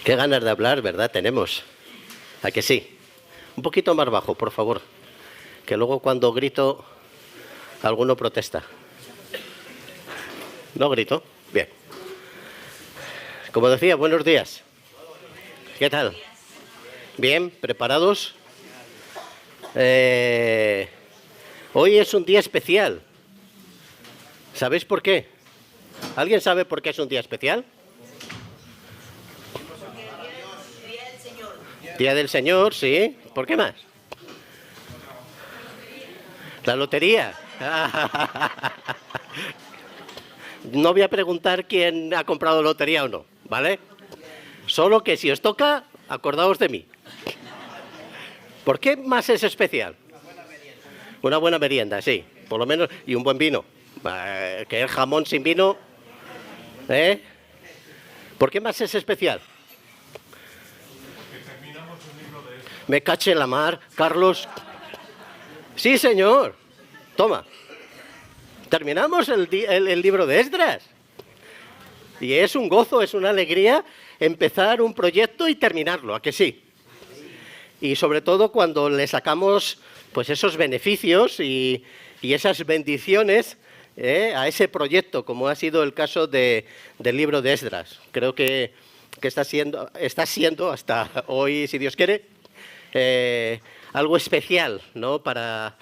Qué ganas de hablar, ¿verdad? Tenemos. ¿A que sí? Un poquito más bajo, por favor. Que luego cuando grito, alguno protesta. ¿No grito? Bien. Como decía, buenos días. ¿Qué tal? Bien, ¿preparados? Hoy es un día especial. ¿Sabéis por qué? ¿Alguien sabe por qué es un día especial? Día del Señor, sí. ¿Por qué más? La lotería. No voy a preguntar quién ha comprado lotería o no, ¿vale? Solo que si os toca, acordaos de mí. ¿Por qué más es especial? Una buena merienda, sí. Por lo menos, y un buen vino. Que el jamón sin vino, ¿eh? ¿Por qué más es especial? Me cache la mar, Carlos. Sí, señor. Toma. Terminamos el libro de Esdras. Y es un gozo, es una alegría empezar un proyecto y terminarlo, ¿a que sí? Y sobre todo cuando le sacamos pues esos beneficios y esas bendiciones a ese proyecto, como ha sido el caso del libro de Esdras. Creo que está siendo hasta hoy, si Dios quiere, algo especial, ¿no? para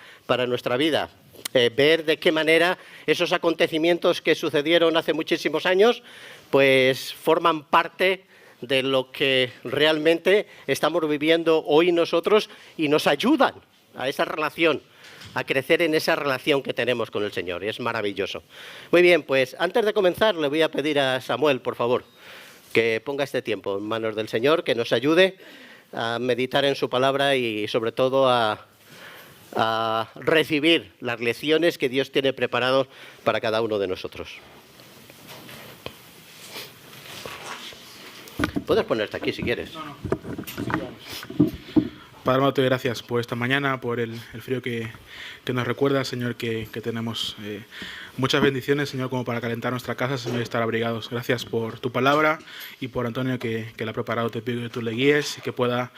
nuestra vida. Ver de qué manera esos acontecimientos que sucedieron hace muchísimos años pues forman parte de lo que realmente estamos viviendo hoy nosotros y nos ayudan a esa relación, a crecer en esa relación que tenemos con el Señor. Y es maravilloso. Muy bien, pues antes de comenzar le voy a pedir a Samuel, por favor, que ponga este tiempo en manos del Señor, que nos ayude a meditar en su palabra y sobre todo a recibir las lecciones que Dios tiene preparadas para cada uno de nosotros. Puedes ponerte aquí si quieres. Padre, te doy gracias por esta mañana, por el frío que nos recuerda, Señor, que tenemos muchas bendiciones, Señor, como para calentar nuestra casa, Señor, y estar abrigados. Gracias por tu palabra y por Antonio que la ha preparado. Te pido que tú le guíes y que pueda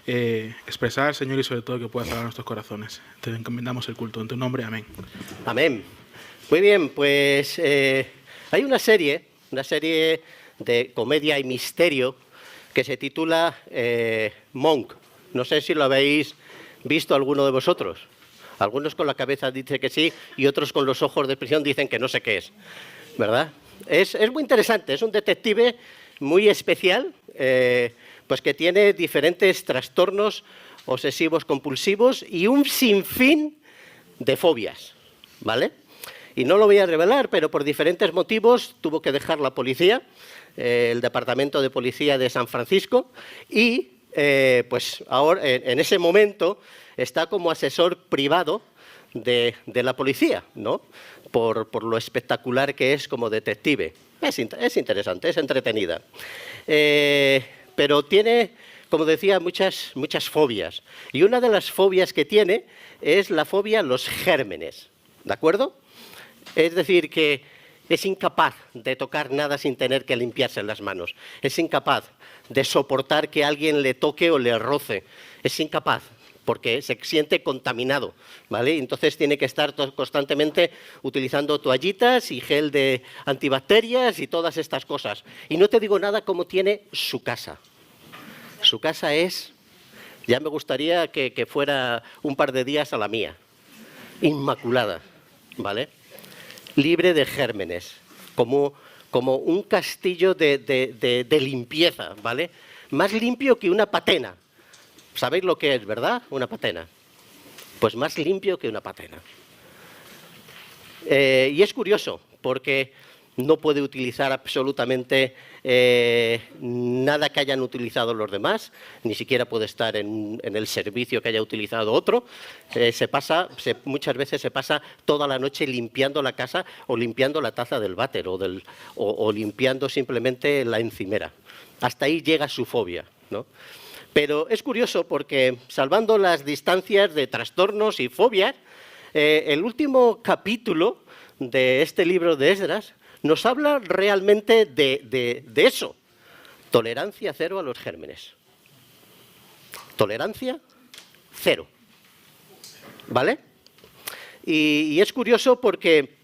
expresar, Señor, y sobre todo que pueda hablar a nuestros corazones. Te encomendamos el culto en tu nombre. Amén. Amén. Muy bien, pues hay una serie de comedia y misterio que se titula Monk. No sé si lo habéis visto alguno de vosotros. Algunos con la cabeza dicen que sí y otros con los ojos de expresión dicen que no sé qué es, ¿verdad? Es muy interesante, es un detective muy especial, pues que tiene diferentes trastornos obsesivos compulsivos y un sinfín de fobias, ¿vale? Y no lo voy a revelar, pero por diferentes motivos tuvo que dejar la policía, el Departamento de Policía de San Francisco, y pues ahora, en ese momento, está como asesor privado de la policía, ¿no? Por lo espectacular que es como detective. Es interesante, es entretenida. Pero tiene, como decía, muchas fobias. Y una de las fobias que tiene es la fobia a los gérmenes, ¿de acuerdo? Es decir, que es incapaz de tocar nada sin tener que limpiarse las manos. Es incapaz de soportar que alguien le toque o le roce. Es incapaz porque se siente contaminado, ¿vale? Entonces tiene que estar constantemente utilizando toallitas y gel de antibacterias y todas estas cosas. Y no te digo nada cómo tiene su casa. Su casa es, ya me gustaría que fuera un par de días a la mía, inmaculada, ¿vale? Libre de gérmenes, como un castillo de limpieza, ¿vale? Más limpio que una patena. ¿Sabéis lo que es, verdad? Una patena. Pues más limpio que una patena. Y es curioso, porque no puede utilizar absolutamente nada que hayan utilizado los demás, ni siquiera puede estar en el servicio que haya utilizado otro. Muchas veces se pasa toda la noche limpiando la casa o limpiando la taza del váter o limpiando simplemente la encimera. Hasta ahí llega su fobia, ¿no? Pero es curioso porque, salvando las distancias de trastornos y fobias, el último capítulo de este libro de Esdras nos habla realmente de eso, Tolerancia cero a los gérmenes. Tolerancia cero. ¿Vale? Y es curioso porque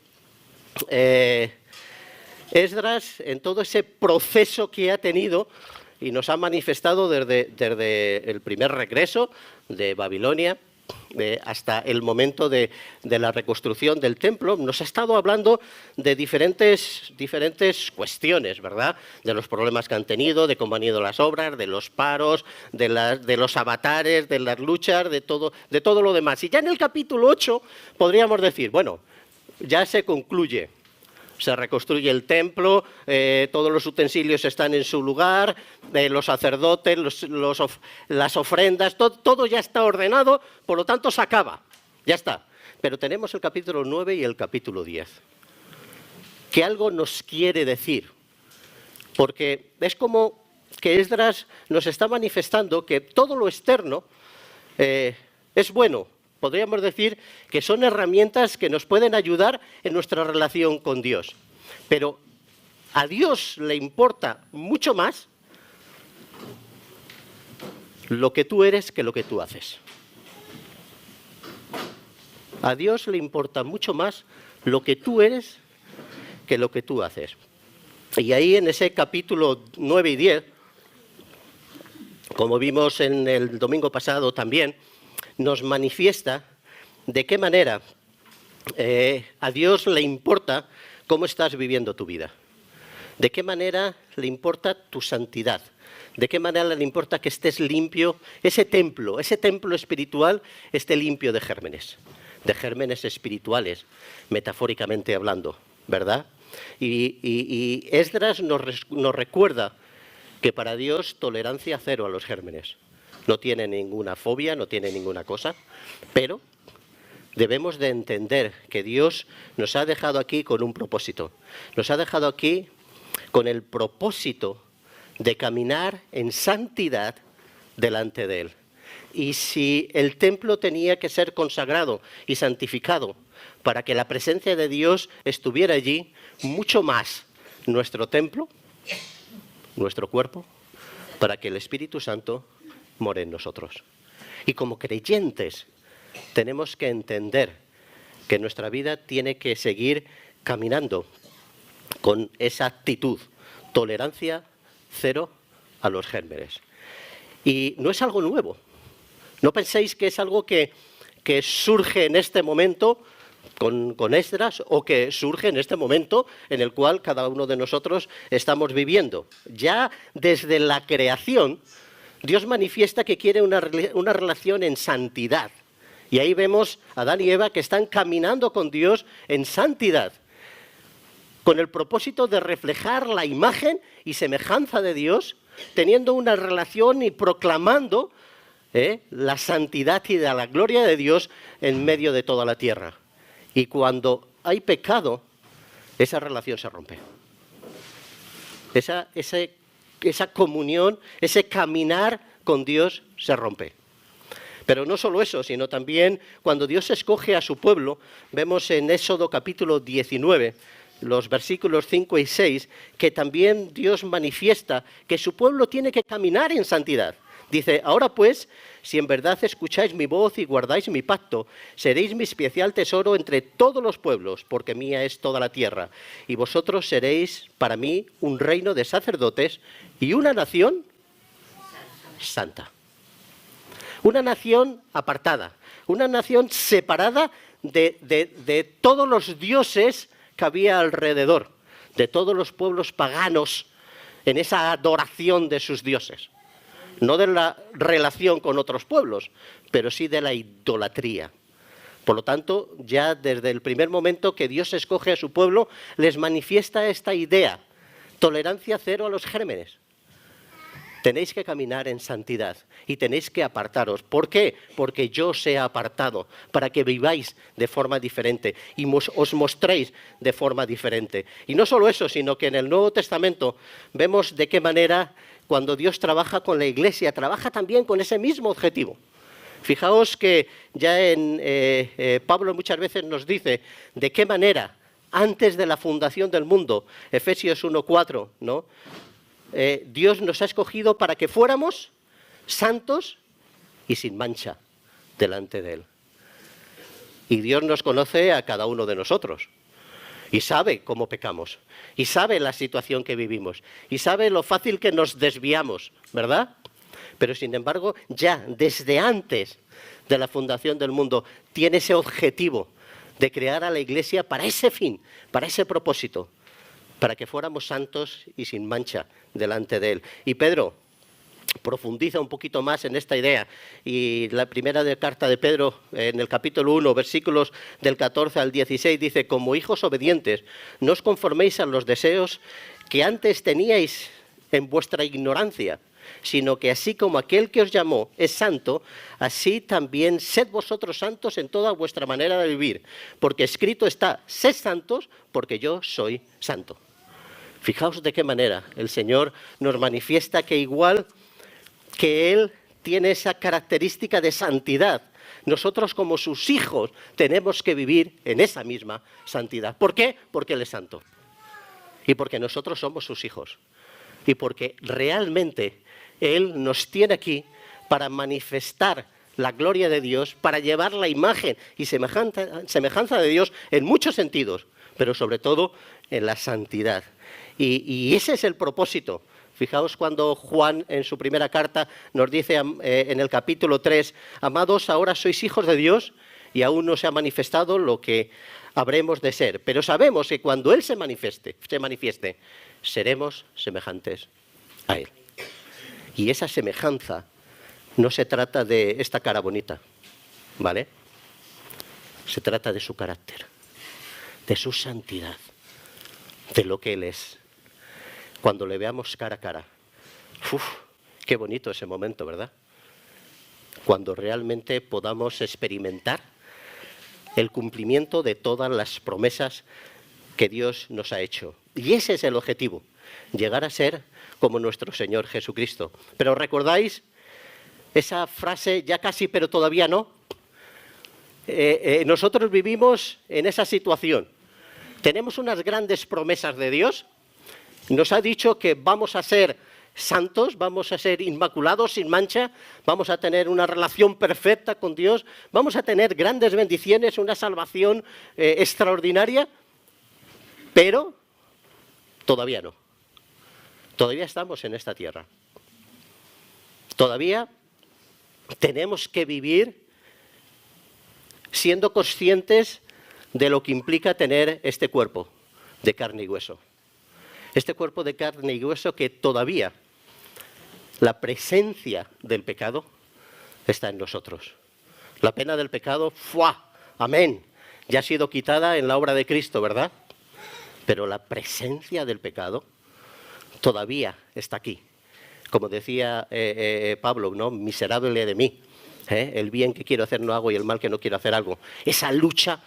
Esdras, en todo ese proceso que ha tenido y nos ha manifestado desde el primer regreso de Babilonia hasta el momento de la reconstrucción del templo, nos ha estado hablando de diferentes cuestiones, ¿verdad? De los problemas que han tenido, de cómo han ido las obras, de los paros, de los avatares, de las luchas, de todo lo demás. Y ya en el capítulo 8 podríamos decir, bueno, ya se concluye. Se reconstruye el templo, todos los utensilios están en su lugar, los sacerdotes, las ofrendas, todo ya está ordenado, por lo tanto se acaba, ya está. Pero tenemos el capítulo 9 y el capítulo 10, que algo nos quiere decir, porque es como que Esdras nos está manifestando que todo lo externo es bueno. Podríamos decir que son herramientas que nos pueden ayudar en nuestra relación con Dios. Pero a Dios le importa mucho más lo que tú eres que lo que tú haces. A Dios le importa mucho más lo que tú eres que lo que tú haces. Y ahí en ese capítulo 9 y 10, como vimos en el domingo pasado también, nos manifiesta de qué manera a Dios le importa cómo estás viviendo tu vida, de qué manera le importa tu santidad, de qué manera le importa que estés limpio, ese templo espiritual esté limpio de gérmenes espirituales, metafóricamente hablando, ¿verdad? Y Esdras nos recuerda que para Dios tolerancia cero a los gérmenes. No tiene ninguna fobia, no tiene ninguna cosa, pero debemos de entender que Dios nos ha dejado aquí con un propósito. Nos ha dejado aquí con el propósito de caminar en santidad delante de Él. Y si el templo tenía que ser consagrado y santificado para que la presencia de Dios estuviera allí, mucho más nuestro templo, nuestro cuerpo, para que el Espíritu Santo more en nosotros. Y como creyentes tenemos que entender que nuestra vida tiene que seguir caminando con esa actitud, tolerancia cero a los gérmenes. Y no es algo nuevo. No penséis que es algo que surge en este momento con Esdras o que surge en este momento en el cual cada uno de nosotros estamos viviendo. Ya desde la creación, Dios manifiesta que quiere una relación en santidad. Y ahí vemos a Adán y Eva que están caminando con Dios en santidad, con el propósito de reflejar la imagen y semejanza de Dios, teniendo una relación y proclamando la santidad y la gloria de Dios en medio de toda la tierra. Y cuando hay pecado, esa relación se rompe. Esa comunión, ese caminar con Dios se rompe. Pero no solo eso, sino también cuando Dios escoge a su pueblo, vemos en Éxodo capítulo 19, los versículos 5 y 6, que también Dios manifiesta que su pueblo tiene que caminar en santidad. Dice, ahora pues, si en verdad escucháis mi voz y guardáis mi pacto, seréis mi especial tesoro entre todos los pueblos, porque mía es toda la tierra. Y vosotros seréis para mí un reino de sacerdotes y una nación santa. Una nación apartada, una nación separada de todos los dioses que había alrededor, de todos los pueblos paganos en esa adoración de sus dioses. No de la relación con otros pueblos, pero sí de la idolatría. Por lo tanto, ya desde el primer momento que Dios escoge a su pueblo, les manifiesta esta idea, tolerancia cero a los gérmenes. Tenéis que caminar en santidad y tenéis que apartaros. ¿Por qué? Porque yo os he apartado para que viváis de forma diferente y os mostréis de forma diferente. Y no solo eso, sino que en el Nuevo Testamento vemos de qué manera cuando Dios trabaja con la Iglesia, trabaja también con ese mismo objetivo. Fijaos que ya Pablo muchas veces nos dice de qué manera, antes de la fundación del mundo, Efesios 1:4, ¿no? Dios nos ha escogido para que fuéramos santos y sin mancha delante de Él. Y Dios nos conoce a cada uno de nosotros. Y sabe cómo pecamos. Y sabe la situación que vivimos. Y sabe lo fácil que nos desviamos, ¿verdad? Pero sin embargo, ya desde antes de la fundación del mundo, tiene ese objetivo de crear a la Iglesia para ese fin, para ese propósito, para que fuéramos santos y sin mancha delante de Él. Y Pedro profundiza un poquito más en esta idea. Y la primera carta de Pedro, en el capítulo 1, versículos del 14 al 16, dice: como hijos obedientes, no os conforméis a los deseos que antes teníais en vuestra ignorancia, sino que así como aquel que os llamó es santo, así también sed vosotros santos en toda vuestra manera de vivir, porque escrito está: sed santos, porque yo soy santo. Fijaos de qué manera el Señor nos manifiesta que igual que Él tiene esa característica de santidad, nosotros como sus hijos tenemos que vivir en esa misma santidad. ¿Por qué? Porque Él es santo. Y porque nosotros somos sus hijos. Y porque realmente Él nos tiene aquí para manifestar la gloria de Dios, para llevar la imagen y semejanza de Dios en muchos sentidos, pero sobre todo en la santidad. Y ese es el propósito. Fijaos cuando Juan en su primera carta nos dice en el capítulo 3, amados, ahora sois hijos de Dios y aún no se ha manifestado lo que habremos de ser. Pero sabemos que cuando Él se manifieste, seremos semejantes a Él. Y esa semejanza no se trata de esta cara bonita, ¿vale? Se trata de su carácter, de su santidad, de lo que Él es. Cuando le veamos cara a cara, qué bonito ese momento, ¿verdad? Cuando realmente podamos experimentar el cumplimiento de todas las promesas que Dios nos ha hecho. Y ese es el objetivo, llegar a ser como nuestro Señor Jesucristo. Pero ¿recordáis esa frase, ya casi pero todavía no? Nosotros vivimos en esa situación. Tenemos unas grandes promesas de Dios. Nos ha dicho que vamos a ser santos, vamos a ser inmaculados, sin mancha, vamos a tener una relación perfecta con Dios, vamos a tener grandes bendiciones, una salvación extraordinaria, pero todavía no. Todavía estamos en esta tierra. Todavía tenemos que vivir siendo conscientes de lo que implica tener este cuerpo de carne y hueso. Este cuerpo de carne y hueso que todavía la presencia del pecado está en nosotros. La pena del pecado, ¡fua! Amén, ya ha sido quitada en la obra de Cristo, ¿verdad? Pero la presencia del pecado todavía está aquí. Como decía Pablo, ¿no? Miserable de mí. El bien que quiero hacer no hago y el mal que no quiero hacer algo. Esa lucha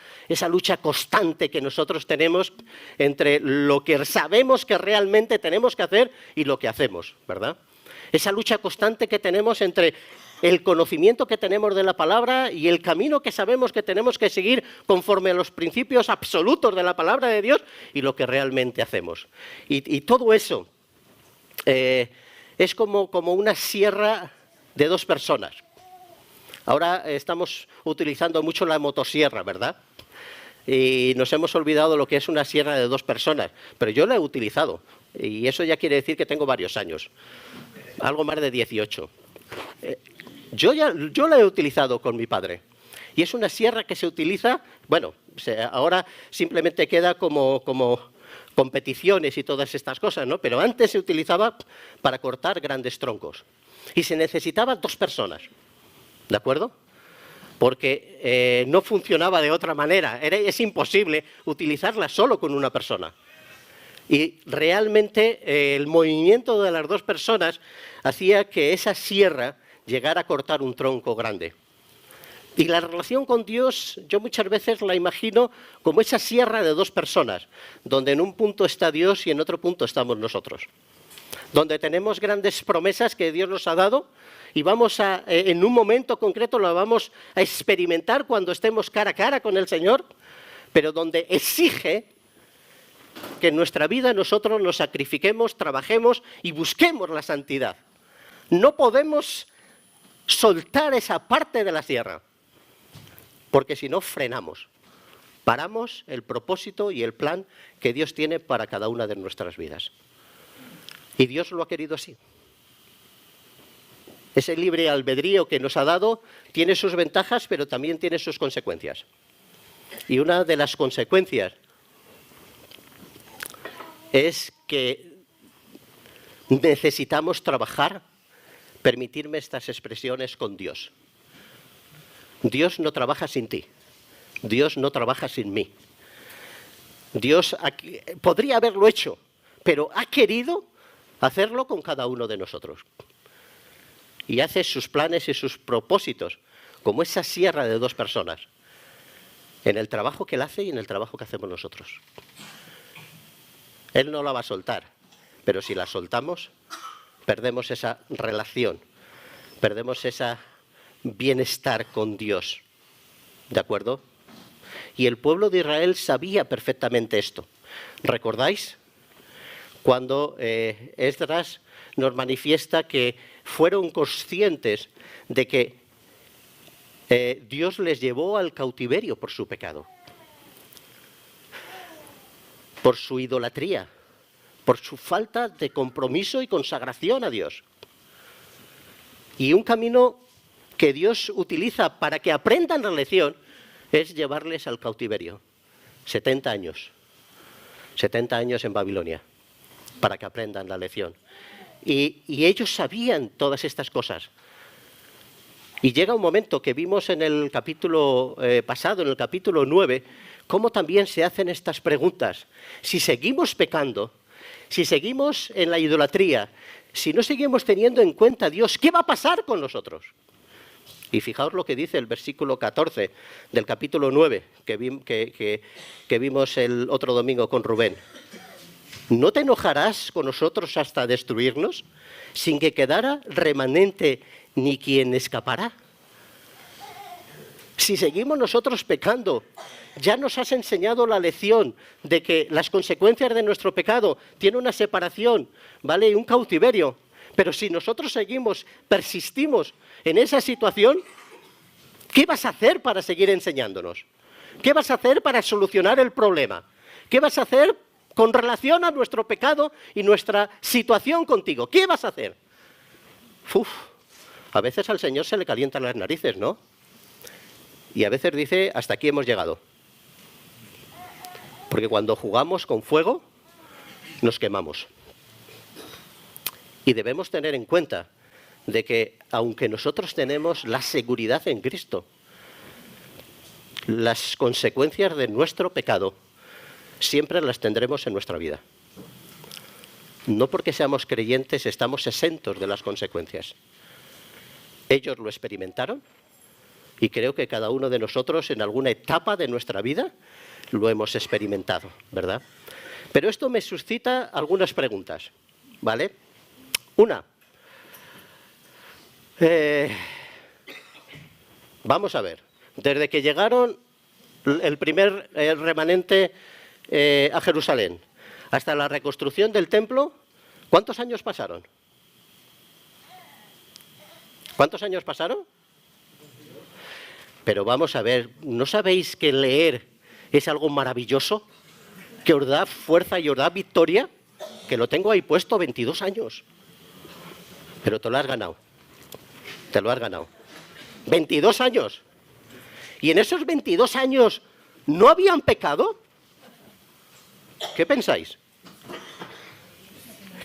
constante que nosotros tenemos entre lo que sabemos que realmente tenemos que hacer y lo que hacemos, ¿verdad? Esa lucha constante que tenemos entre el conocimiento que tenemos de la palabra y el camino que sabemos que tenemos que seguir conforme a los principios absolutos de la palabra de Dios y lo que realmente hacemos. Y todo eso es como una sierra de dos personas. Ahora estamos utilizando mucho la motosierra, ¿verdad? Y nos hemos olvidado lo que es una sierra de dos personas, pero yo la he utilizado y eso ya quiere decir que tengo varios años, algo más de 18. Yo la he utilizado con mi padre y es una sierra que se utiliza, bueno, ahora simplemente queda como competiciones y todas estas cosas, ¿no? Pero antes se utilizaba para cortar grandes troncos y se necesitaban dos personas. ¿De acuerdo? Porque no funcionaba de otra manera. Es imposible utilizarla solo con una persona. Y realmente el movimiento de las dos personas hacía que esa sierra llegara a cortar un tronco grande. Y la relación con Dios, yo muchas veces la imagino como esa sierra de dos personas, donde en un punto está Dios y en otro punto estamos nosotros. Donde tenemos grandes promesas que Dios nos ha dado y vamos en un momento concreto lo vamos a experimentar cuando estemos cara a cara con el Señor, pero donde exige que en nuestra vida nosotros nos sacrifiquemos, trabajemos y busquemos la santidad. No podemos soltar esa parte de la sierra, porque si no frenamos, paramos el propósito y el plan que Dios tiene para cada una de nuestras vidas. Y Dios lo ha querido así. Ese libre albedrío que nos ha dado tiene sus ventajas, pero también tiene sus consecuencias. Y una de las consecuencias es que necesitamos trabajar, permitirme estas expresiones, con Dios. Dios no trabaja sin ti. Dios no trabaja sin mí. Dios podría haberlo hecho, pero ha querido hacerlo con cada uno de nosotros. Y hace sus planes y sus propósitos, como esa sierra de dos personas, en el trabajo que Él hace y en el trabajo que hacemos nosotros. Él no la va a soltar, pero si la soltamos, perdemos esa relación, perdemos ese bienestar con Dios. ¿De acuerdo? Y el pueblo de Israel sabía perfectamente esto. ¿Recordáis? Cuando Esdras nos manifiesta que fueron conscientes de que Dios les llevó al cautiverio por su pecado, por su idolatría, por su falta de compromiso y consagración a Dios. Y un camino que Dios utiliza para que aprendan la lección es llevarles al cautiverio. 70 años. 70 años en Babilonia, para que aprendan la lección. Y ellos sabían todas estas cosas. Y llega un momento que vimos en el capítulo pasado, en el capítulo 9, cómo también se hacen estas preguntas. Si seguimos pecando, si seguimos en la idolatría, si no seguimos teniendo en cuenta a Dios, ¿qué va a pasar con nosotros? Y fijaos lo que dice el versículo 14 del capítulo 9, que vimos el otro domingo con Rubén. ¿No te enojarás con nosotros hasta destruirnos, sin que quedara remanente ni quien escapara? Si seguimos nosotros pecando, ya nos has enseñado la lección de que las consecuencias de nuestro pecado tienen una separación, ¿vale? Y un cautiverio. Pero si nosotros persistimos en esa situación, ¿qué vas a hacer para seguir enseñándonos? ¿Qué vas a hacer para solucionar el problema? ¿Qué vas a hacer con relación a nuestro pecado y nuestra situación contigo? ¿Qué vas a hacer? A veces al Señor se le calientan las narices, ¿no? Y a veces dice, hasta aquí hemos llegado. Porque cuando jugamos con fuego, nos quemamos. Y debemos tener en cuenta de que, aunque nosotros tenemos la seguridad en Cristo, las consecuencias de nuestro pecado siempre las tendremos en nuestra vida. No porque seamos creyentes estamos exentos de las consecuencias. Ellos lo experimentaron y creo que cada uno de nosotros en alguna etapa de nuestra vida lo hemos experimentado, ¿verdad? Pero esto me suscita algunas preguntas, ¿vale? Una, vamos a ver, desde que llegaron el primer remanente a Jerusalén hasta la reconstrucción del templo, ¿cuántos años pasaron? ¿Cuántos años pasaron? Pero vamos a ver, ¿no sabéis que leer es algo maravilloso? Que os da fuerza y os da victoria, que lo tengo ahí puesto 22 años. Pero te lo has ganado. Te lo has ganado. 22 años. ¿Y en esos 22 años no habían pecado? ¿Qué pensáis?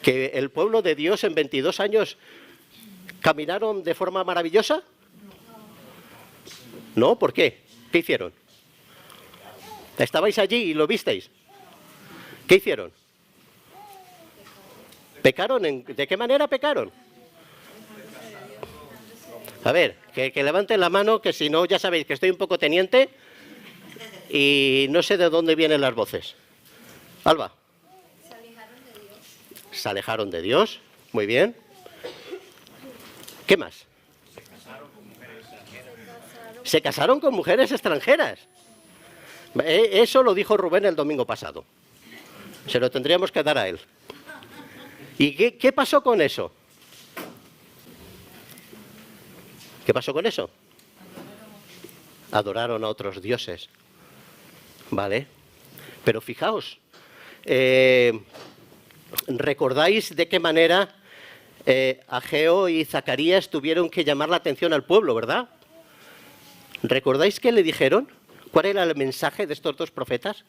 ¿Que el pueblo de Dios en 22 años caminaron de forma maravillosa? ¿No? ¿Por qué? ¿Qué hicieron? ¿Estabais allí y lo visteis? ¿Qué hicieron? ¿Pecaron? ¿De qué manera pecaron? A ver, que levanten la mano, que si no, ya sabéis que estoy un poco teniente y no sé de dónde vienen las voces. Alba. Se alejaron de Dios. Se alejaron de Dios. Muy bien. ¿Qué más? Se casaron con mujeres extranjeras. Eso lo dijo Rubén el domingo pasado. Se lo tendríamos que dar a él. ¿Y qué pasó con eso? ¿Qué pasó con eso? Adoraron a otros dioses. ¿Vale? Pero fijaos, ¿recordáis de qué manera Ageo y Zacarías tuvieron que llamar la atención al pueblo, verdad? ¿Recordáis qué le dijeron? ¿Cuál era el mensaje de estos dos profetas?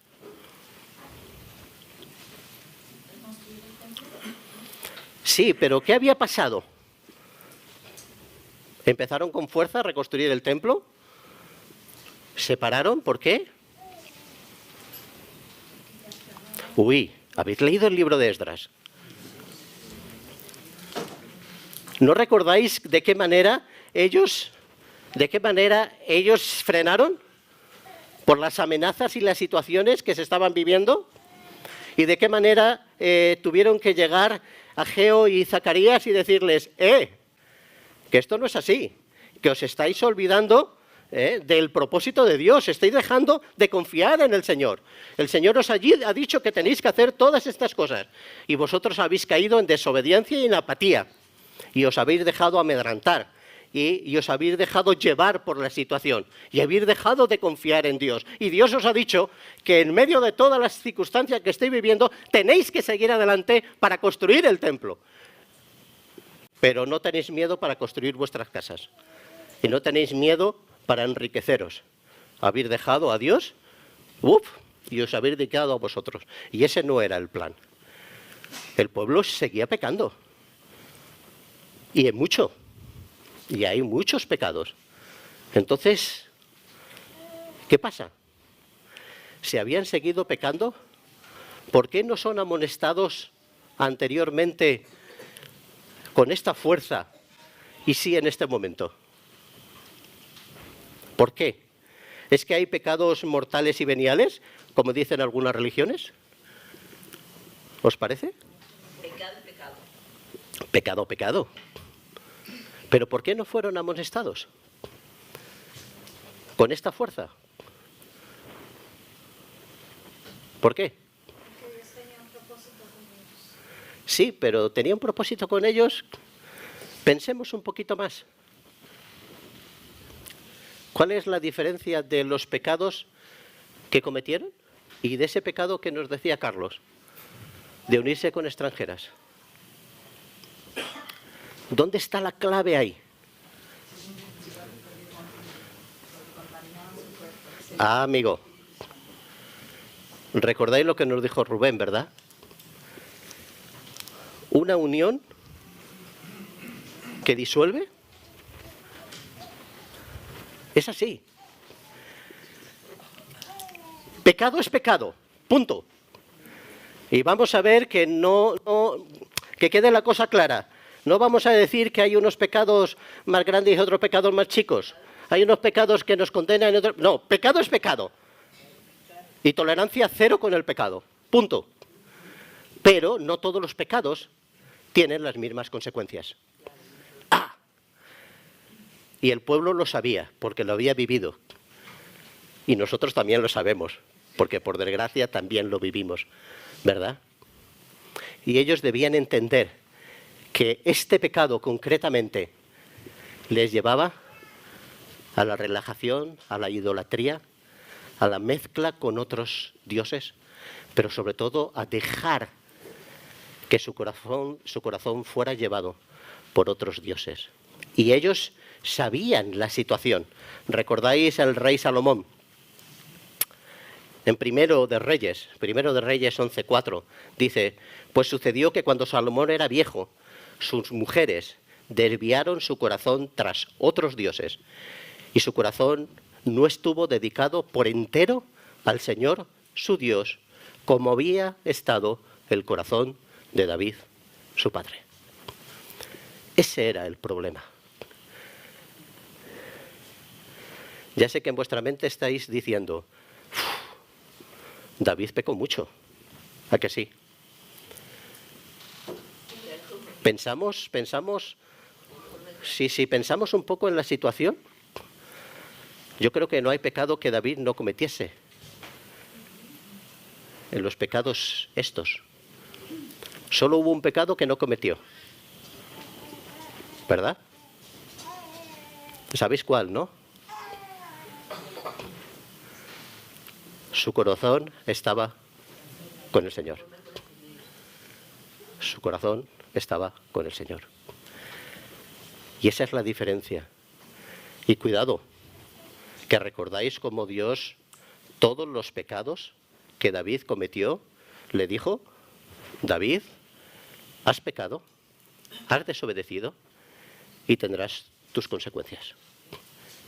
Sí, pero ¿qué había pasado? ¿Empezaron con fuerza a reconstruir el templo? ¿Se pararon? ¿Por qué? Uy, ¿habéis leído el libro de Esdras? ¿No recordáis de qué manera ellos frenaron por las amenazas y las situaciones que se estaban viviendo? ¿Y de qué manera tuvieron que llegar Ageo y Zacarías y decirles, que esto no es así, que os estáis olvidando del propósito de Dios, estáis dejando de confiar en el Señor. El Señor os ha dicho que tenéis que hacer todas estas cosas y vosotros habéis caído en desobediencia y en apatía y os habéis dejado amedrentar y os habéis dejado llevar por la situación y habéis dejado de confiar en Dios. Y Dios os ha dicho que en medio de todas las circunstancias que estáis viviendo tenéis que seguir adelante para construir el templo. Pero no tenéis miedo para construir vuestras casas y no tenéis miedo para enriqueceros. Habéis dejado a Dios y os habéis dedicado a vosotros. Y ese no era el plan. El pueblo seguía pecando. Y en mucho. Y hay muchos pecados. Entonces, ¿qué pasa? Si habían seguido pecando, ¿por qué no son amonestados anteriormente con esta fuerza y sí en este momento? ¿Por qué? ¿Es que hay pecados mortales y veniales, como dicen algunas religiones? ¿Os parece? Pecado. ¿Pero por qué no fueron amonestados con esta fuerza? ¿Por qué? Porque Dios tenía un propósito con ellos. Sí, pero tenía un propósito con ellos. Pensemos un poquito más. ¿Cuál es la diferencia de los pecados que cometieron y de ese pecado que nos decía Carlos, de unirse con extranjeras? ¿Dónde está la clave ahí? Amigo, recordáis lo que nos dijo Rubén, ¿verdad? Una unión que disuelve. Es así. Pecado es pecado, punto. Y vamos a ver que que quede la cosa clara. No vamos a decir que hay unos pecados más grandes y otros pecados más chicos. Hay unos pecados que nos condenan y otros... No, pecado es pecado. Y tolerancia cero con el pecado, punto. Pero no todos los pecados tienen las mismas consecuencias. Y el pueblo lo sabía, porque lo había vivido. Y nosotros también lo sabemos, porque por desgracia también lo vivimos, ¿verdad? Y ellos debían entender que este pecado concretamente les llevaba a la relajación, a la idolatría, a la mezcla con otros dioses, pero sobre todo a dejar que su corazón fuera llevado por otros dioses. Y ellos sabían la situación. ¿Recordáis al rey Salomón? En Primero de Reyes 11:4, dice, pues sucedió que cuando Salomón era viejo, sus mujeres desviaron su corazón tras otros dioses, y su corazón no estuvo dedicado por entero al Señor, su Dios, como había estado el corazón de David, su padre. Ese era el problema. Ya sé que en vuestra mente estáis diciendo, David pecó mucho. ¿A que sí? Pensamos, si pensamos un poco en la situación, yo creo que no hay pecado que David no cometiese. en los pecados estos. Solo hubo un pecado que no cometió. ¿Verdad? ¿Sabéis cuál, no? Su corazón estaba con el Señor. Su corazón estaba con el Señor. Y esa es la diferencia. Y cuidado, que recordáis cómo Dios, todos los pecados que David cometió, le dijo: David, has pecado, has desobedecido y tendrás tus consecuencias.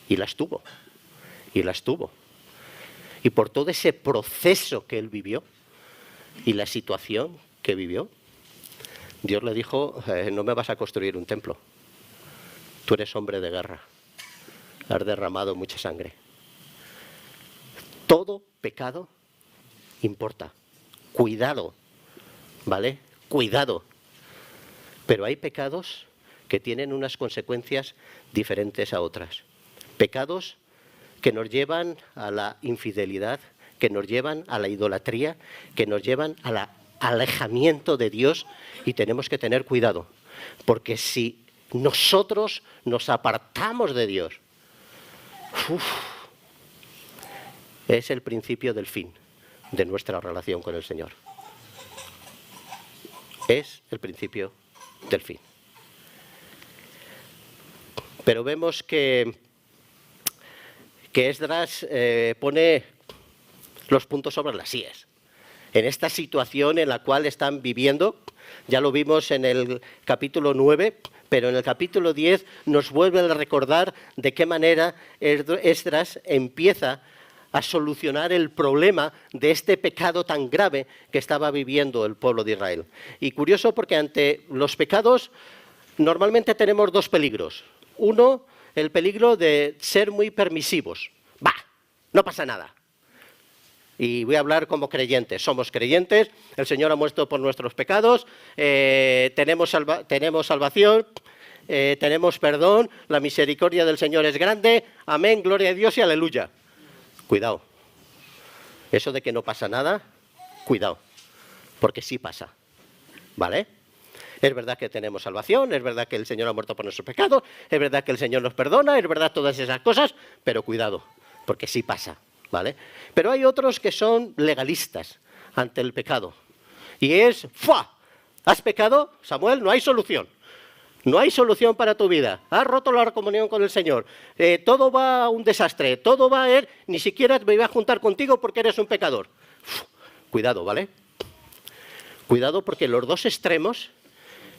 Y las tuvo, y las tuvo. Y por todo ese proceso que él vivió y la situación que vivió, Dios le dijo: no me vas a construir un templo. Tú eres hombre de guerra. Has derramado mucha sangre. Todo pecado importa. Cuidado, ¿vale? Cuidado. Pero hay pecados que tienen unas consecuencias diferentes a otras. Pecados que nos llevan a la infidelidad, que nos llevan a la idolatría, que nos llevan al alejamiento de Dios, y tenemos que tener cuidado, porque si nosotros nos apartamos de Dios, es el principio del fin de nuestra relación con el Señor. Es el principio del fin. Pero vemos que Esdras pone los puntos sobre las íes. En esta situación en la cual están viviendo, ya lo vimos en el capítulo 9, pero en el capítulo 10 nos vuelve a recordar de qué manera Esdras empieza a solucionar el problema de este pecado tan grave que estaba viviendo el pueblo de Israel. Y curioso, porque ante los pecados normalmente tenemos dos peligros. Uno, el peligro de ser muy permisivos. ¡Bah! No pasa nada. Y voy a hablar como creyentes. Somos creyentes, el Señor ha muerto por nuestros pecados, tenemos salvación, tenemos perdón, la misericordia del Señor es grande, amén, gloria a Dios y aleluya. Cuidado. Eso de que no pasa nada, cuidado, porque sí pasa. ¿Vale? Es verdad que tenemos salvación, es verdad que el Señor ha muerto por nuestros pecados, es verdad que el Señor nos perdona, es verdad todas esas cosas, pero cuidado, porque sí pasa. ¿Vale? Pero hay otros que son legalistas ante el pecado. Y es, ¡fua! ¿Has pecado, Samuel? No hay solución. No hay solución para tu vida. Has roto la comunión con el Señor. Todo va a un desastre. Todo va a ir, ni siquiera me voy a juntar contigo porque eres un pecador. Uf, cuidado, ¿vale? Cuidado, porque los dos extremos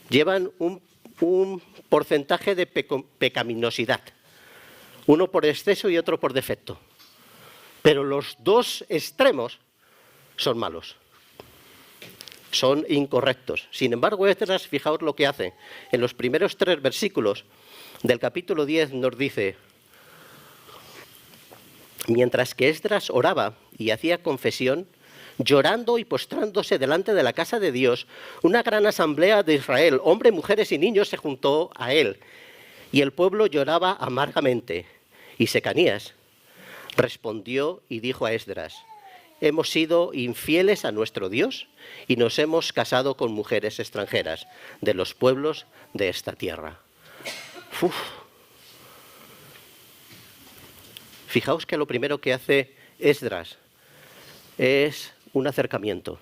llevan un porcentaje de pecaminosidad. Uno por exceso y otro por defecto. Pero los dos extremos son malos, son incorrectos. Sin embargo, Esdras, fijaos lo que hace. En los primeros 3 versículos del capítulo 10 nos dice: mientras que Esdras oraba y hacía confesión, llorando y postrándose delante de la casa de Dios, una gran asamblea de Israel, hombres, mujeres y niños, se juntó a él. Y el pueblo lloraba amargamente. Y Secanías respondió y dijo a Esdras: hemos sido infieles a nuestro Dios y nos hemos casado con mujeres extranjeras de los pueblos de esta tierra. Uf. Fijaos que lo primero que hace Esdras es un acercamiento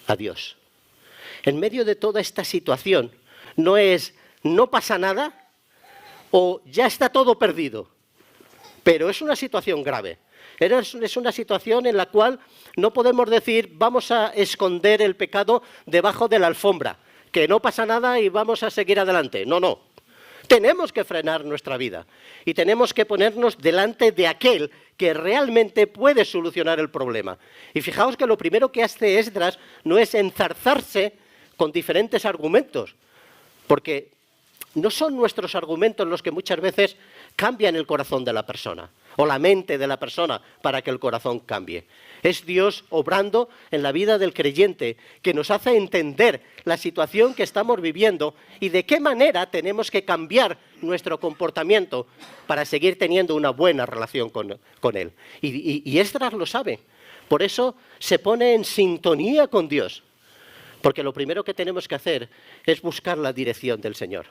a Dios. En medio de toda esta situación, no es no pasa nada o ya está todo perdido, pero es una situación grave. Es una situación en la cual no podemos decir vamos a esconder el pecado debajo de la alfombra, que no pasa nada y vamos a seguir adelante. No, no. Tenemos que frenar nuestra vida y tenemos que ponernos delante de aquel que realmente puede solucionar el problema. Y fijaos que lo primero que hace Esdras no es enzarzarse con diferentes argumentos, porque no son nuestros argumentos los que muchas veces cambian el corazón de la persona. o la mente de la persona para que el corazón cambie. Es Dios obrando en la vida del creyente, que nos hace entender la situación que estamos viviendo y de qué manera tenemos que cambiar nuestro comportamiento para seguir teniendo una buena relación con Él. Y Esdras lo sabe. Por eso se pone en sintonía con Dios. Porque lo primero que tenemos que hacer es buscar la dirección del Señor.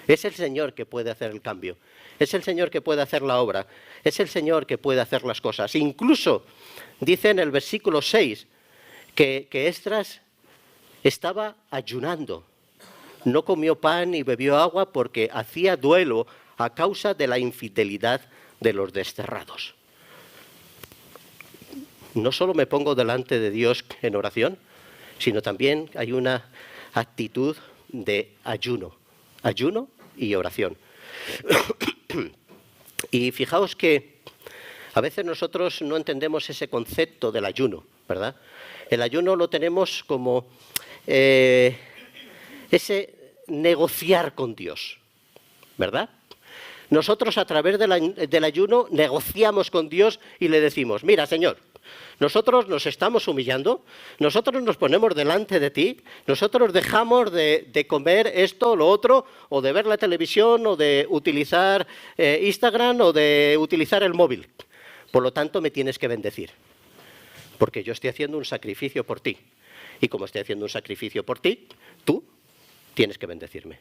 Es el Señor que puede hacer el cambio. Es el Señor que puede hacer la obra. Es el Señor que puede hacer las cosas. Incluso dice en el versículo 6 que Esdras estaba ayunando. No comió pan ni bebió agua porque hacía duelo a causa de la infidelidad de los desterrados. No solo me pongo delante de Dios en oración, sino también hay una actitud de ayuno y oración. Y fijaos que a veces nosotros no entendemos ese concepto del ayuno, ¿verdad? El ayuno lo tenemos como ese negociar con Dios, ¿verdad? Nosotros a través del ayuno negociamos con Dios y le decimos, mira, Señor, nosotros nos estamos humillando, nosotros nos ponemos delante de ti, nosotros dejamos de comer esto o lo otro, o de ver la televisión, o de utilizar Instagram, o de utilizar el móvil. Por lo tanto, me tienes que bendecir, porque yo estoy haciendo un sacrificio por ti. Y como estoy haciendo un sacrificio por ti, tú tienes que bendecirme.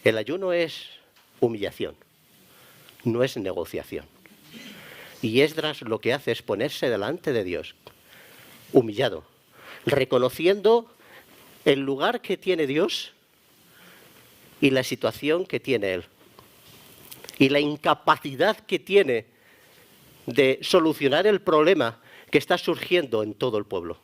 El ayuno es humillación, no es negociación. Y Esdras lo que hace es ponerse delante de Dios, humillado, reconociendo el lugar que tiene Dios y la situación que tiene Él. Y la incapacidad que tiene de solucionar el problema que está surgiendo en todo el pueblo.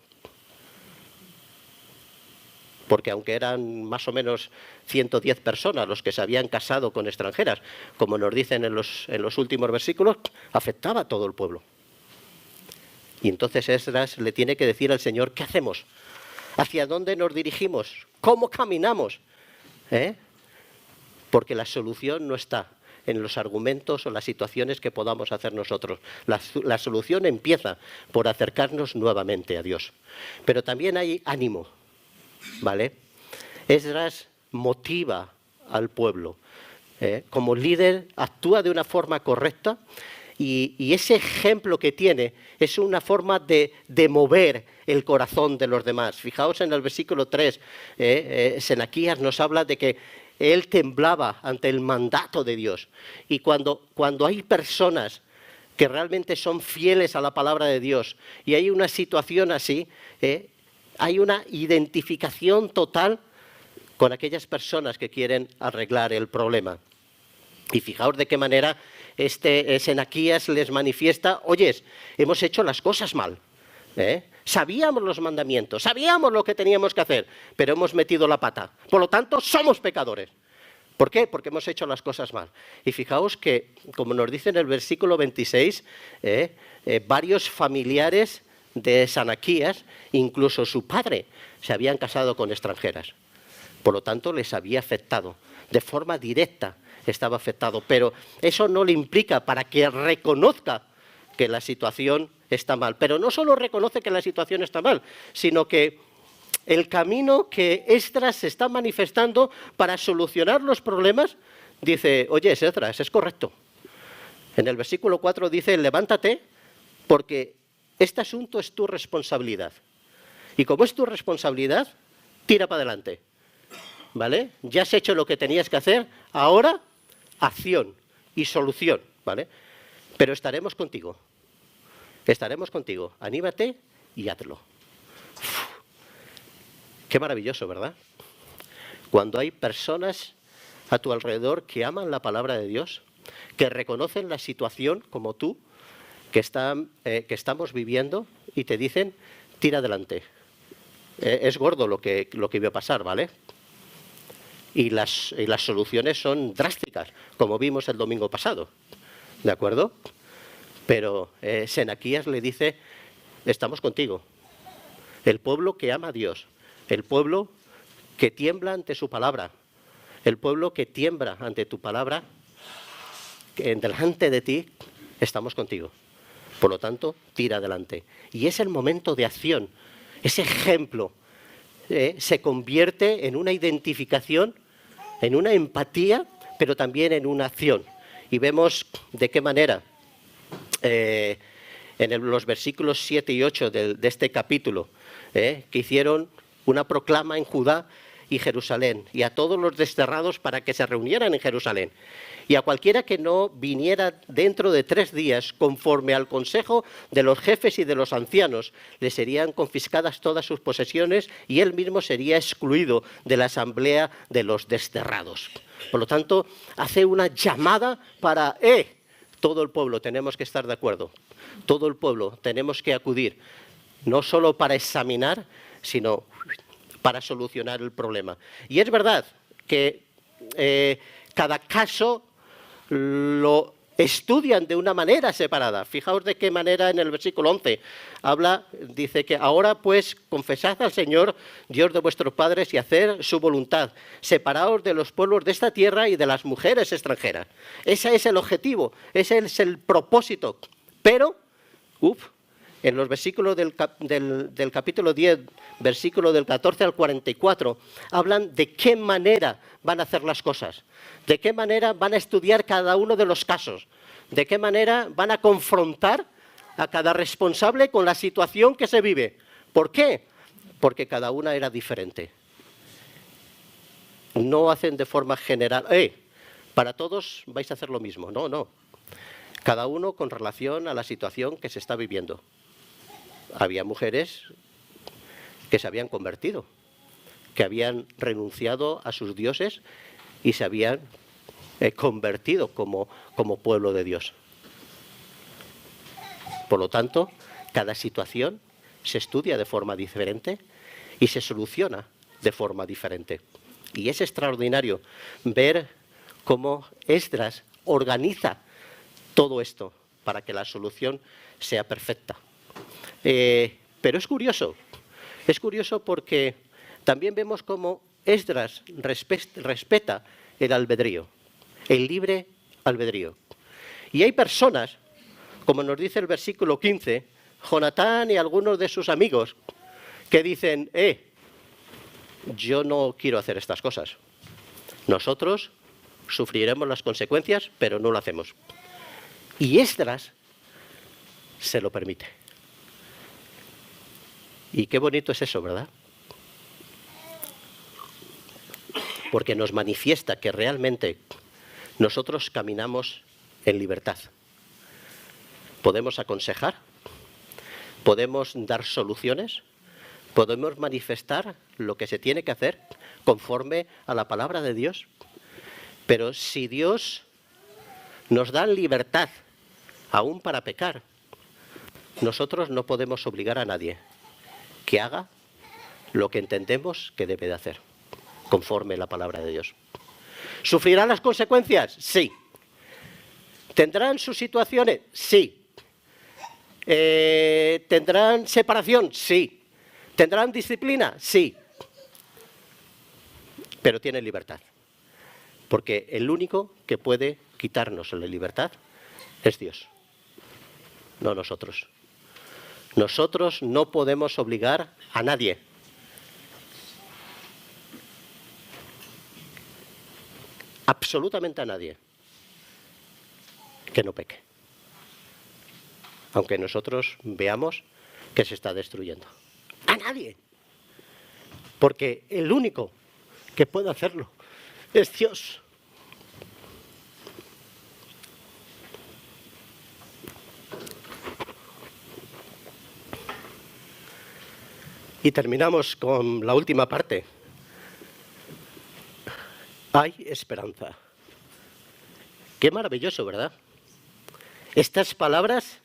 Porque aunque eran más o menos 110 personas los que se habían casado con extranjeras, como nos dicen en los últimos versículos, afectaba a todo el pueblo. Y entonces Esdras le tiene que decir al Señor, ¿qué hacemos? ¿Hacia dónde nos dirigimos? ¿Cómo caminamos? Porque la solución no está en los argumentos o las situaciones que podamos hacer nosotros. La solución empieza por acercarnos nuevamente a Dios. Pero también hay ánimo. ¿Vale? Esdras motiva al pueblo. Como líder actúa de una forma correcta y ese ejemplo que tiene es una forma de mover el corazón de los demás. Fijaos en el versículo 3, Senaquías nos habla de que él temblaba ante el mandato de Dios. Y cuando hay personas que realmente son fieles a la palabra de Dios y hay una situación así, hay una identificación total con aquellas personas que quieren arreglar el problema. Y fijaos de qué manera Senaquías les manifiesta, oyes, hemos hecho las cosas mal. Sabíamos los mandamientos, sabíamos lo que teníamos que hacer, pero hemos metido la pata. Por lo tanto, somos pecadores. ¿Por qué? Porque hemos hecho las cosas mal. Y fijaos que, como nos dice en el versículo 26, varios familiares de Senaquías, incluso su padre, se habían casado con extranjeras. Por lo tanto, les había afectado. De forma directa estaba afectado. Pero eso no le implica para que reconozca que la situación está mal. Pero no solo reconoce que la situación está mal, sino que el camino que Esdras se está manifestando para solucionar los problemas, dice, oye, Esdras, es correcto. En el versículo 4 dice, levántate porque este asunto es tu responsabilidad. Y como es tu responsabilidad, tira para adelante. ¿Vale? Ya has hecho lo que tenías que hacer, ahora acción y solución. ¿Vale? Pero estaremos contigo. Estaremos contigo. Anímate y hazlo. Uf, qué maravilloso, ¿verdad? Cuando hay personas a tu alrededor que aman la palabra de Dios, que reconocen la situación como tú, que estamos viviendo y te dicen, tira adelante. Es gordo lo que iba a pasar, ¿vale? Y las soluciones son drásticas, como vimos el domingo pasado, ¿de acuerdo? Pero Senaquías le dice, estamos contigo. El pueblo que ama a Dios, el pueblo que tiembla ante su palabra, el pueblo que tiembla ante tu palabra, delante de ti, estamos contigo. Por lo tanto, tira adelante. Y es el momento de acción. Ese ejemplo se convierte en una identificación, en una empatía, pero también en una acción. Y vemos de qué manera, los versículos 7 y 8 de este capítulo, que hicieron una proclama en Judá y Jerusalén, y a todos los desterrados para que se reunieran en Jerusalén. Y a cualquiera que no viniera dentro de 3 días, conforme al consejo de los jefes y de los ancianos, le serían confiscadas todas sus posesiones y él mismo sería excluido de la asamblea de los desterrados. Por lo tanto, hace una llamada para, todo el pueblo tenemos que estar de acuerdo, todo el pueblo tenemos que acudir, no solo para examinar, sino para solucionar el problema. Y es verdad que cada caso lo estudian de una manera separada. Fijaos de qué manera en el versículo 11 dice que ahora pues confesad al Señor, Dios de vuestros padres, y haced su voluntad. Separaos de los pueblos de esta tierra y de las mujeres extranjeras. Ese es el objetivo, ese es el propósito. Pero, en los versículos del capítulo 10, versículo del 14 al 44, hablan de qué manera van a hacer las cosas, de qué manera van a estudiar cada uno de los casos, de qué manera van a confrontar a cada responsable con la situación que se vive. ¿Por qué? Porque cada una era diferente. No hacen de forma general, para todos vais a hacer lo mismo. No, no. Cada uno con relación a la situación que se está viviendo. Había mujeres que se habían convertido, que habían renunciado a sus dioses y se habían convertido como pueblo de Dios. Por lo tanto, cada situación se estudia de forma diferente y se soluciona de forma diferente. Y es extraordinario ver cómo Esdras organiza todo esto para que la solución sea perfecta. Pero es curioso porque también vemos cómo Esdras respeta el albedrío, el libre albedrío. Y hay personas, como nos dice el versículo 15, Jonatán y algunos de sus amigos, que dicen, yo no quiero hacer estas cosas. Nosotros sufriremos las consecuencias, pero no lo hacemos. Y Esdras se lo permite. Y qué bonito es eso, ¿verdad? Porque nos manifiesta que realmente nosotros caminamos en libertad. Podemos aconsejar, podemos dar soluciones, podemos manifestar lo que se tiene que hacer conforme a la palabra de Dios. Pero si Dios nos da libertad aún para pecar, nosotros no podemos obligar a nadie que haga lo que entendemos que debe de hacer, conforme a la palabra de Dios. ¿Sufrirán las consecuencias? Sí. ¿Tendrán sus situaciones? Sí. ¿Tendrán separación? Sí. ¿Tendrán disciplina? Sí. Pero tienen libertad. Porque el único que puede quitarnos la libertad es Dios, no nosotros. Nosotros no podemos obligar a nadie. Absolutamente a nadie que no peque. Aunque nosotros veamos que se está destruyendo. A nadie. Porque el único que puede hacerlo es Dios. Y terminamos con la última parte. Hay esperanza. Qué maravilloso, ¿verdad? Estas palabras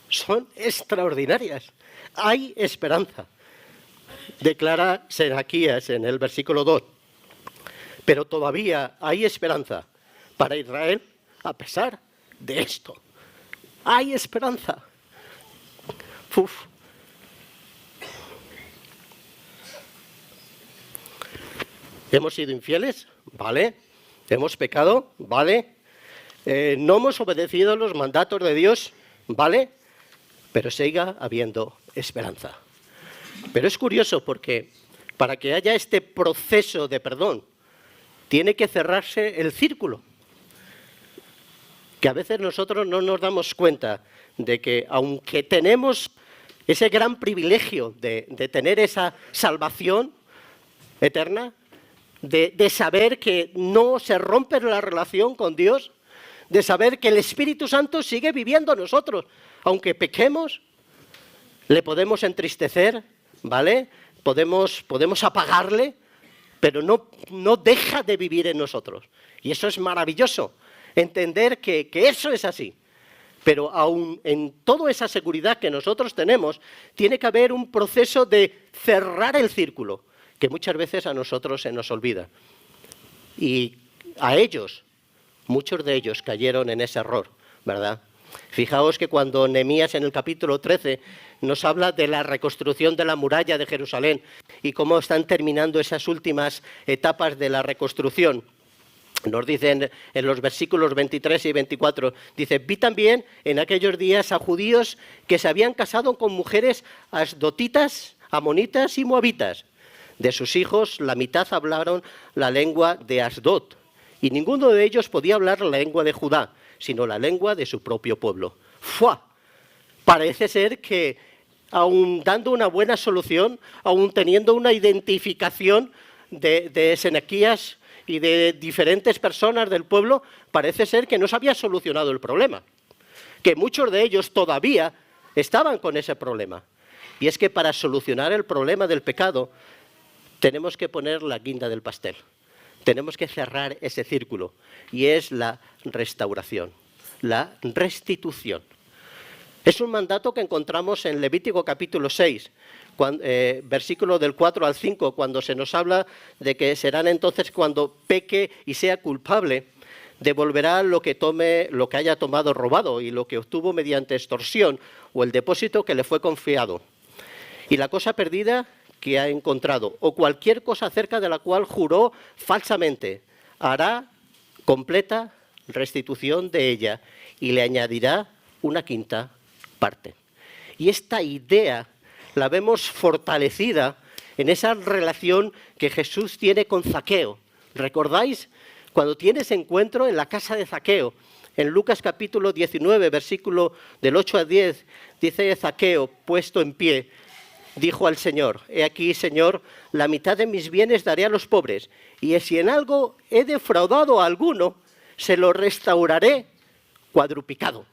son extraordinarias. Hay esperanza. Declara Seraquías en el versículo 2. Pero todavía hay esperanza para Israel a pesar de esto. Hay esperanza. ¿Hemos sido infieles? Vale. ¿Hemos pecado? Vale. no hemos obedecido los mandatos de Dios, ¿vale? Pero siga habiendo esperanza. Pero es curioso porque para que haya este proceso de perdón, tiene que cerrarse el círculo. Que a veces nosotros no nos damos cuenta de que aunque tenemos ese gran privilegio de tener esa salvación eterna, de saber que no se rompe la relación con Dios, de saber que el Espíritu Santo sigue viviendo en nosotros. Aunque pequemos, le podemos entristecer, ¿vale? Podemos apagarle, pero no deja de vivir en nosotros. Y eso es maravilloso, entender que eso es así. Pero aún en toda esa seguridad que nosotros tenemos, tiene que haber un proceso de cerrar el círculo, que muchas veces a nosotros se nos olvida. Y a ellos, muchos de ellos cayeron en ese error, ¿verdad? Fijaos que cuando Nehemías en el capítulo 13 nos habla de la reconstrucción de la muralla de Jerusalén y cómo están terminando esas últimas etapas de la reconstrucción. Nos dicen en los versículos 23 y 24, dice, vi también en aquellos días a judíos que se habían casado con mujeres asdotitas, amonitas y moabitas. De sus hijos, la mitad hablaron la lengua de Asdod, y ninguno de ellos podía hablar la lengua de Judá, sino la lengua de su propio pueblo. ¡Fua! Parece ser que, aun dando una buena solución, aun teniendo una identificación de Sedequías y de diferentes personas del pueblo, parece ser que no se había solucionado el problema. Que muchos de ellos todavía estaban con ese problema. Y es que para solucionar el problema del pecado, tenemos que poner la guinda del pastel. Tenemos que cerrar ese círculo. Y es la restauración, la restitución. Es un mandato que encontramos en Levítico capítulo 6, versículo del 4 al 5, cuando se nos habla de que serán entonces cuando peque y sea culpable, devolverá lo que haya tomado robado y lo que obtuvo mediante extorsión o el depósito que le fue confiado. Y la cosa perdida que ha encontrado, o cualquier cosa acerca de la cual juró falsamente, hará completa restitución de ella y le añadirá una quinta parte. Y esta idea la vemos fortalecida en esa relación que Jesús tiene con Zaqueo. ¿Recordáis? Cuando tiene ese encuentro en la casa de Zaqueo, en Lucas capítulo 19, versículo del 8 al 10, dice Zaqueo, puesto en pie, dijo al Señor, he aquí, Señor, la mitad de mis bienes daré a los pobres, y si en algo he defraudado a alguno, se lo restauraré cuadruplicado.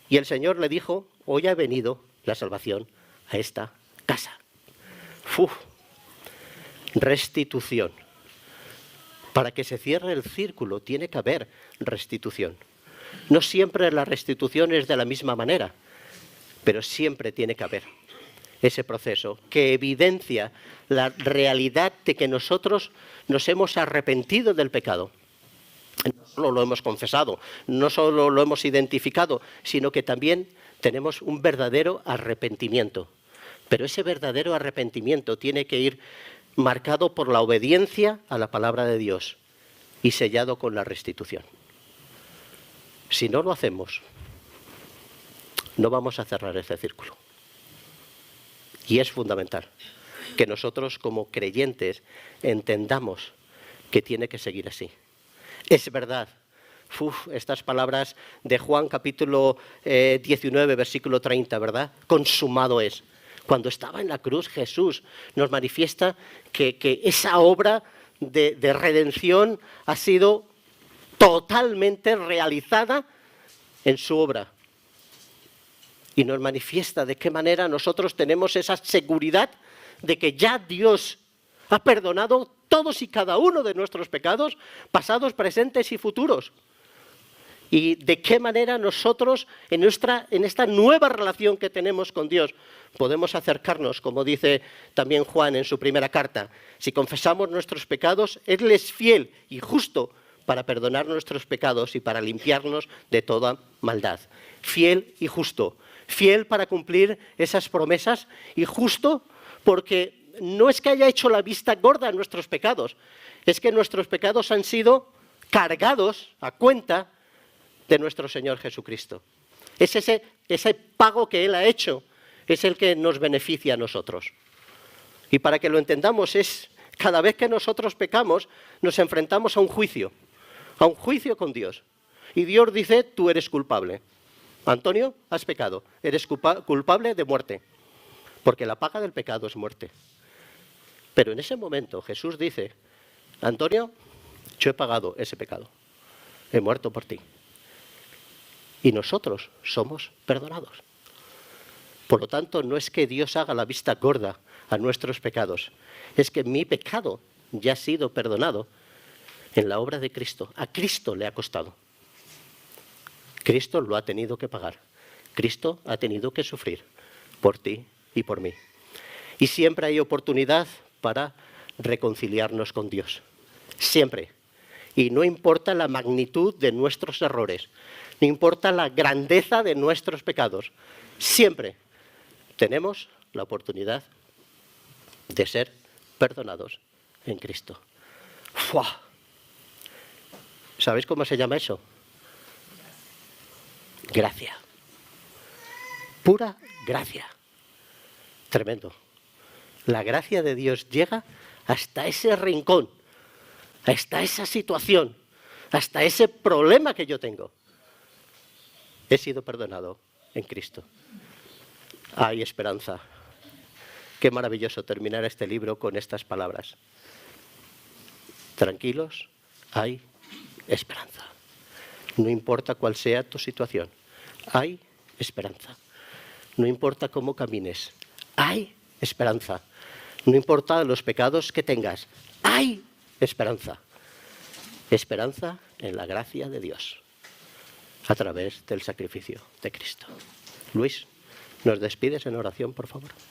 Y el Señor le dijo, hoy ha venido la salvación a esta casa. Restitución. Para que se cierre el círculo tiene que haber restitución. No siempre la restitución es de la misma manera, pero siempre tiene que haber ese proceso que evidencia la realidad de que nosotros nos hemos arrepentido del pecado. No solo lo hemos confesado, no solo lo hemos identificado, sino que también tenemos un verdadero arrepentimiento. Pero ese verdadero arrepentimiento tiene que ir marcado por la obediencia a la palabra de Dios y sellado con la restitución. Si no lo hacemos, no vamos a cerrar ese círculo. Y es fundamental que nosotros como creyentes entendamos que tiene que seguir así. Es verdad, estas palabras de Juan capítulo 19, versículo 30, ¿verdad? Consumado es. Cuando estaba en la cruz, Jesús nos manifiesta que esa obra de redención ha sido totalmente realizada en su obra. Y nos manifiesta de qué manera nosotros tenemos esa seguridad de que ya Dios ha perdonado todos y cada uno de nuestros pecados, pasados, presentes y futuros. Y de qué manera nosotros, en esta nueva relación que tenemos con Dios, podemos acercarnos, como dice también Juan en su primera carta. Si confesamos nuestros pecados, Él es fiel y justo para perdonar nuestros pecados y para limpiarnos de toda maldad. Fiel y justo. Fiel para cumplir esas promesas y justo porque no es que haya hecho la vista gorda a nuestros pecados, es que nuestros pecados han sido cargados a cuenta de nuestro Señor Jesucristo. Es ese pago que Él ha hecho, es el que nos beneficia a nosotros. Y para que lo entendamos, es cada vez que nosotros pecamos, nos enfrentamos a un juicio con Dios. Y Dios dice, tú eres culpable. Antonio, has pecado, eres culpable de muerte, porque la paga del pecado es muerte. Pero en ese momento Jesús dice, Antonio, yo he pagado ese pecado, he muerto por ti. Y nosotros somos perdonados. Por lo tanto, no es que Dios haga la vista gorda a nuestros pecados, es que mi pecado ya ha sido perdonado en la obra de Cristo. A Cristo le ha costado. Cristo lo ha tenido que pagar. Cristo ha tenido que sufrir por ti y por mí. Y siempre hay oportunidad para reconciliarnos con Dios. Siempre. Y no importa la magnitud de nuestros errores, no importa la grandeza de nuestros pecados, siempre tenemos la oportunidad de ser perdonados en Cristo. ¡Fua! ¿Sabéis cómo se llama eso? Gracia. Pura gracia. Tremendo. La gracia de Dios llega hasta ese rincón, hasta esa situación, hasta ese problema que yo tengo. He sido perdonado en Cristo. Hay esperanza. Qué maravilloso terminar este libro con estas palabras. Tranquilos, hay esperanza. No importa cuál sea tu situación, hay esperanza. No importa cómo camines, hay esperanza. No importa los pecados que tengas, hay esperanza. Esperanza en la gracia de Dios, a través del sacrificio de Cristo. Luis, ¿nos despides en oración, por favor?